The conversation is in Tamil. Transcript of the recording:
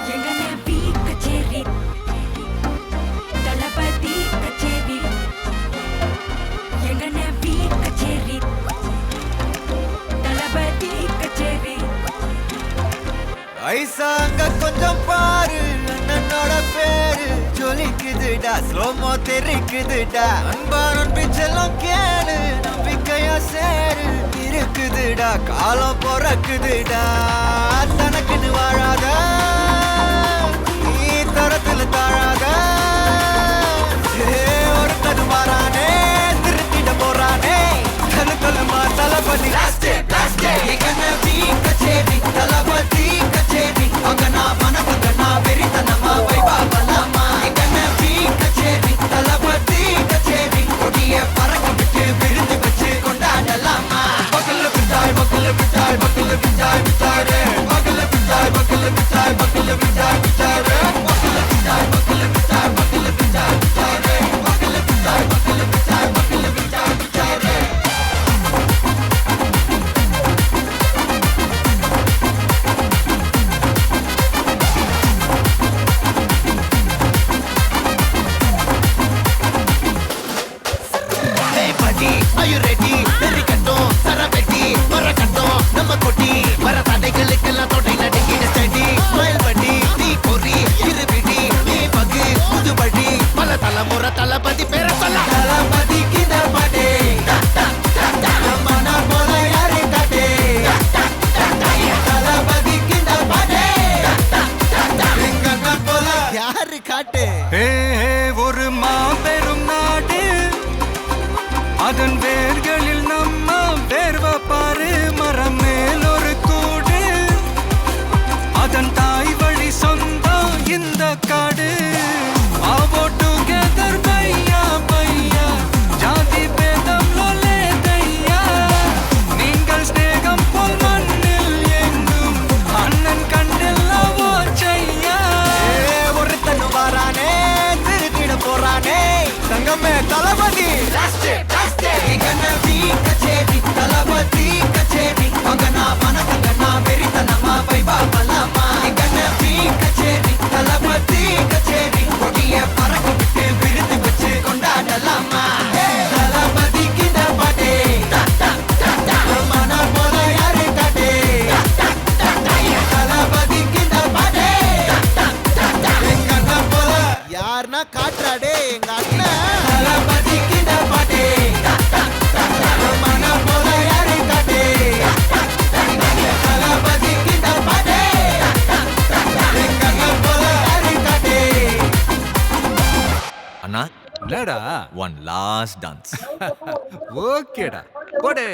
எங்கனே பீ கச்சேரி தளபதி கச்சேரி எங்கனே பீ கச்சேரி தளபதி கச்சேரி ஐசா அங்க கொஞ்சம் பாரு அண்ணனோட பேரு ஜொலிக்குதுடா ஸ்லோமோ தெரிக்குதுடா அன்பான பிச்செல்லாம் கேளு நம்பிக்கையா சேரு இருக்குதுடா காலம் பிறக்குதுடா தனக்குன்னு வாழாத நீ தரத்துல தாழாத ஒரு கது மாறானே திருத்திட போறானே கலுக்கலுமா தளபதி எங்கன வீ கச்சேரி தளபதி கச்சேரி அங்கனா மனவங்கனா வெறித்தனமா வைபா பலமா எங்கன வீ கச்சேரி தளபதி கச்சேரி கொடிய பறக்க விட்டு விருந்து வச்சு கொண்டாடலாமா பக்கல்ல விட்டாய் பக்கல்ல விட்டாய் பக்கல்ல விட்டாய் விட்டாரே பக்கல்ல விட்டாய் பக்கல்ல விட்டாய் பக்கல்ல விட்டாய் விட்டாரே பக்கல்ல விட்டாய் பக்கல்ல விட்டாய் பக்கல்ல விட்டாய் விட்டாரே பக்கல்ல விட்டாய் பக்கல்ல விட்டாய் பக்கல்ல விட்டாய் விட்டாரே Hey buddy, are you ready? தெரிக்கட்டும் சரவெட்டி மரக்கட்டும் நம்ம கொட்டி வர தடைகளுக்கெல்லாம் தொடை நடுங்கிட ஸ்டடி ஸ்மைல் பண்ணி நீ பொறி இருபிடி நீ பகு புதுபடி பல தலைமுறை தளபதி பேர சொல்ல தளபதிக்கு இந்த பாட்டே மன போல யாரு காட்டே தளபதிக்கு இந்த பாட்டே எங்க போல யாரு காட்டே ஒரு மாபெரும் நாடு அதன் வேர்களில் நம்ம வேர்வ பாரு மரம் மேல் ஒரு கூடு அதன் தாய் வழி சொந்தம் இந்த காடு ஆவோ டுகெதர் பையா பையா ஜாதி பேதம் லோலே தையா நீங்கள் ஸ்நேகம் போல் மண்ணில் எங்கும் அண்ணன் கண்டெல்லவோ செய்யா ஒருத்தன் வாரானே திருத்திட போறானே தங்கமே தளபதி எங்கன வீ கச்சேரி தளபதி கச்சேரி அங்கனா மனதங்கனா வெறித்தனமா வைபா பலமா எங்கன வீ கச்சேரி தளபதி கச்சேரி கொடிய பறக்க விட்டு விருந்து வச்சு கொண்டாடலாமா தளபதிக்கு இந்த பாட்டே மன போல யாரு காட்டே தளபதிக்கு இந்த பாட்டே எங்க அண்ணன் போல யாருன்னா காட்டுறாடே எங்க அண்ணன் தளபதிக்கு இந்த பாட்டே மன போல யாரு காட்டே தளபதிக்கு இந்த பாட்டே எங்க அண்ணன் போல யாரு காட்டே அண்ணா என்னடா ஒன் லாஸ்ட் டான்ஸ் ஓகேடா போடே